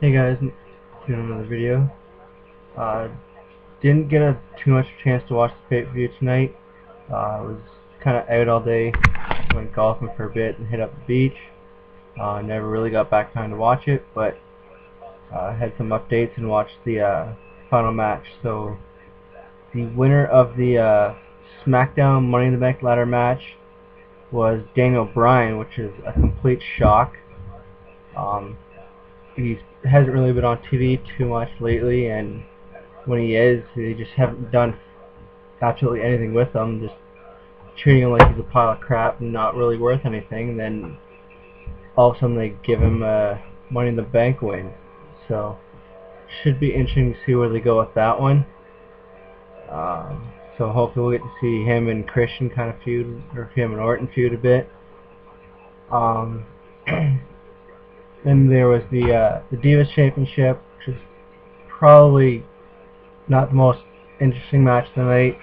Hey guys, doing another video. Uh, didn't get too much chance to watch the pay-per-view tonight. I was kind of out all day, went golfing for a bit and hit up the beach. Never really got back time to watch it, but had some updates and watched the final match. So the winner of the SmackDown Money in the Bank ladder match was Daniel Bryan, which is a complete shock. He hasn't really been on TV too much lately, and when he is, they just haven't done absolutely anything with him, just treating him like he's a pile of crap and not really worth anything. And then all of a sudden they give him a Money in the Bank win. So should be interesting to see where they go with that one. So hopefully we'll get to see him and Christian kind of feud, or him and Orton feud a bit. Then there was the Divas Championship, which is probably not the most interesting match of the night.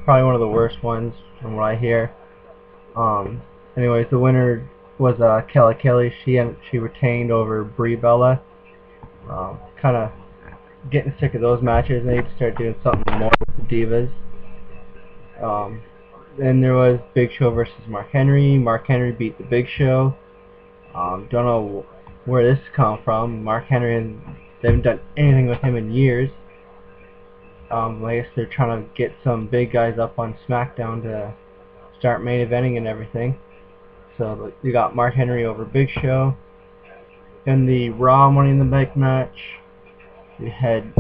Probably one of the worst ones from what I hear. Anyways, the winner was Kelly. She retained over Brie Bella. Kind of getting sick of those matches. They need to start doing something more with the Divas. Then there was Big Show versus Mark Henry. Mark Henry beat the Big Show. Don't know where this has come from. Mark Henry, they haven't done anything with him in years. I guess they're trying to get some big guys up on SmackDown to start main eventing and everything. So you got Mark Henry over Big Show. In the Raw Money in the Bank match, we had,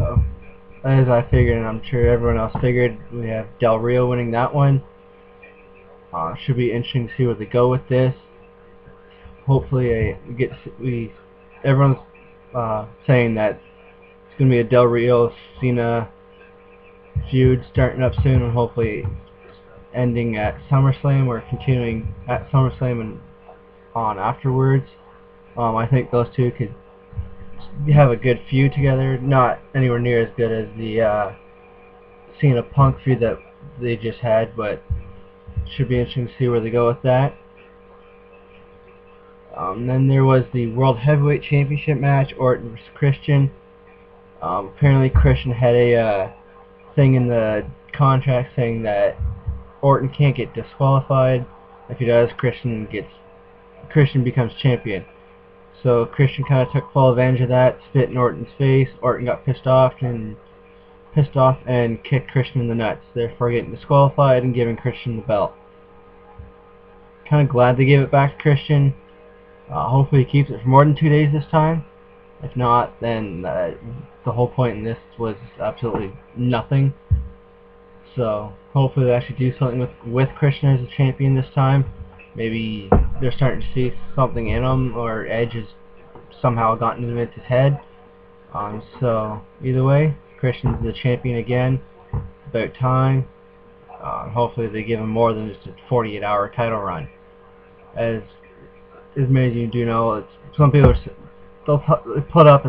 as I figured, and I'm sure everyone else figured, we have Del Rio winning that one. Should be interesting to see where they go with this. Hopefully, everyone's saying that it's going to be a Del Rio Cena feud starting up soon, and hopefully ending at SummerSlam or continuing at SummerSlam and on afterwards. I think those two could have a good feud together. Not anywhere near as good as the Cena Punk feud that they just had, but should be interesting to see where they go with that. Then there was the World Heavyweight Championship match, Orton vs. Christian. Apparently Christian had a thing in the contract saying that Orton can't get disqualified. If he does, Christian becomes champion. So Christian kind of took full advantage of that, spit in Orton's face. Orton got pissed off and kicked Christian in the nuts, therefore getting disqualified and giving Christian the belt. Kind of glad they gave it back to Christian. Hopefully he keeps it for more than 2 days this time. If not, then the whole point in this was absolutely nothing. So hopefully they actually do something with Christian as a champion this time. Maybe they're starting to see something in him, or Edge has somehow gotten into his head. So either way, Christian's the champion again. It's about time. Hopefully they give him more than just a 48-hour title run. As many as you do know, some people they'll put up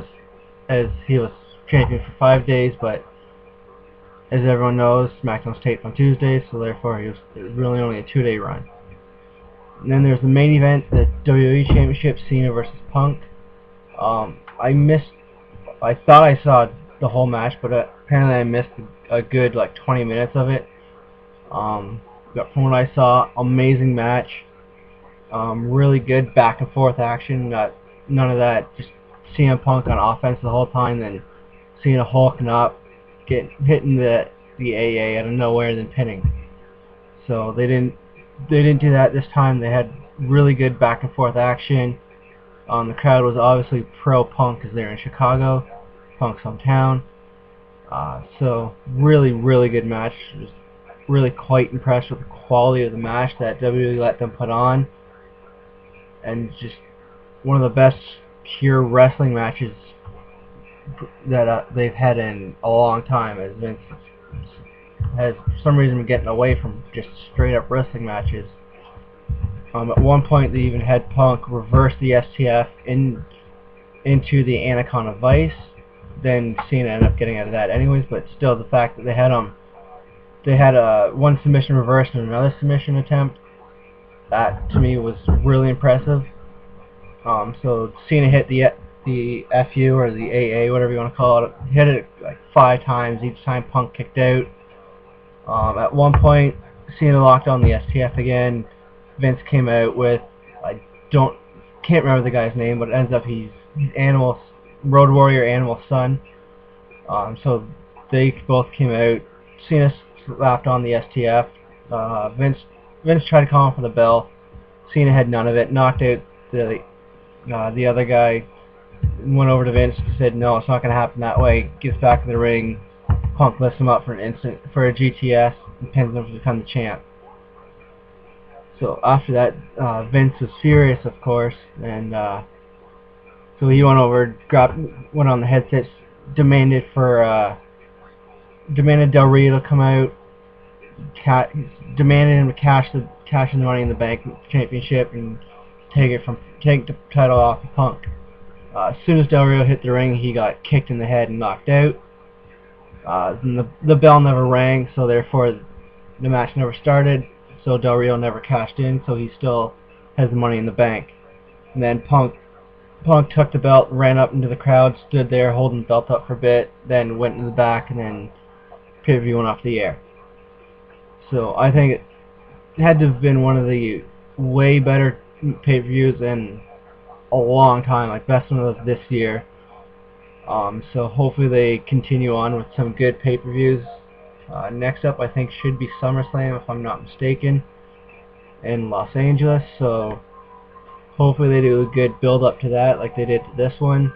as he was champion for 5 days, but as everyone knows, SmackDown's taped on Tuesdays, so therefore it was really only a 2-day run. And then there's the main event, the WWE Championship, Cena versus Punk. I thought I saw the whole match, but apparently I missed a good 20 minutes of it. But from what I saw, amazing match. Really good back and forth action. None of that just CM Punk on offense the whole time, then Cena hulking up, hitting the AA out of nowhere, then pinning. So they didn't do that this time. They had really good back and forth action. The crowd was obviously pro Punk because they're in Chicago, Punk's hometown. So really good match. I was really quite impressed with the quality of the match that WWE let them put on, and just one of the best pure wrestling matches that they've had in a long time. As Vince has for some reason been getting away from just straight up wrestling matches. At one point they even had Punk reverse the STF into the Anaconda Vice. Then Cena ended up getting out of that anyways, but still the fact that they had one submission reverse and another submission attempt, that to me was really impressive. So Cena hit the the FU or the AA, whatever you want to call it. He hit it like 5 times. Each time Punk kicked out. At one point, Cena locked on the STF again. Vince came out with, I can't remember the guy's name, but it ends up he's Animal Road Warrior Animal's son. So they both came out. Cena slapped on the STF. Vince tried to call him for the bell. Cena had none of it. Knocked out the other guy. Went over to Vince and said, "No, it's not going to happen that way." Gets back in the ring. Punk lifts him up for a GTS and pins him to become the champ. So after that, Vince was furious, of course, and so he went over, went on the headsets, demanded Del Rio to come out, demanded him to cash in the Money in the Bank championship and take the title off of Punk. As soon as Del Rio hit the ring, he got kicked in the head and knocked out. And the bell never rang, so therefore the match never started. So Del Rio never cashed in, so he still has the Money in the Bank. And then Punk took the belt, ran up into the crowd, stood there holding the belt up for a bit, then went in the back, and then pay-per-view went off the air. So I think it had to have been one of the way better pay-per-views in a long time, like best one of this year. So hopefully they continue on with some good pay-per-views. Next up, I think, should be SummerSlam, if I'm not mistaken, in Los Angeles. So hopefully they do a good build-up to that, like they did to this one.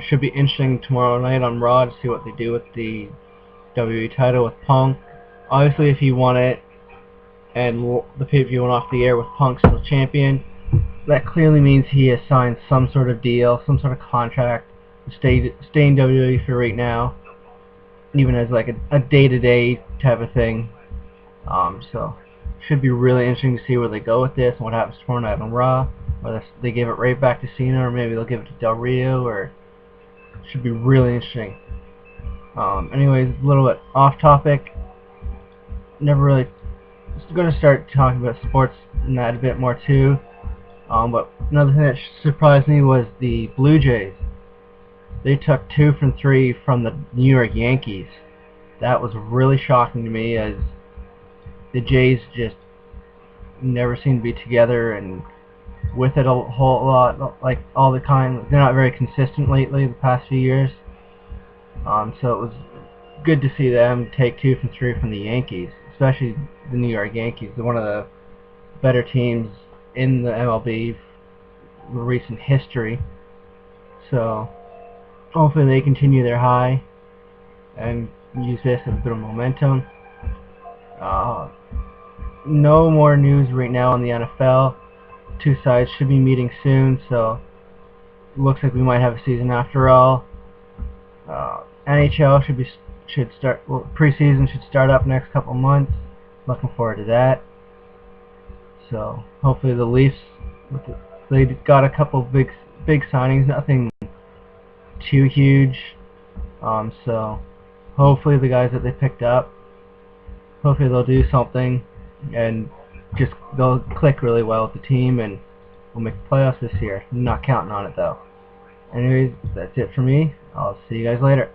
Should be interesting tomorrow night on Raw to see what they do with the WWE title with Punk. Obviously, if he won it and the pay-per-view went off the air with Punk still champion, that clearly means he has signed some sort of deal, some sort of contract to stay in WWE for right now, even as like a day-to-day type of thing. So should be really interesting to see where they go with this and what happens tomorrow night on Raw. Whether they give it right back to Cena, or maybe they'll give it to Del Rio, or should be really interesting. Anyways, a little bit off topic. Never really going to start talking about sports and that a bit more too. But another thing that surprised me was the Blue Jays. They took 2 from 3 from the New York Yankees. That was really shocking to me, as the Jays just never seem to be together and with it a whole lot, like all the time. They're not very consistent lately the past few years. So it was good to see them take 2 from 3 from the Yankees, especially the New York Yankees. They're one of the better teams in the MLB recent history. So hopefully they continue their high and use this as a bit of momentum. No more news right now on the NFL. 2 sides should be meeting soon, so it looks like we might have a season after all. NHL should start. Well, preseason should start up next couple months. Looking forward to that. So hopefully the Leafs, they got a couple big signings, nothing too huge. So hopefully the guys that they picked up, hopefully they'll do something and just they'll click really well with the team and we'll make the playoffs this year. I'm not counting on it though. Anyways, that's it for me. I'll see you guys later.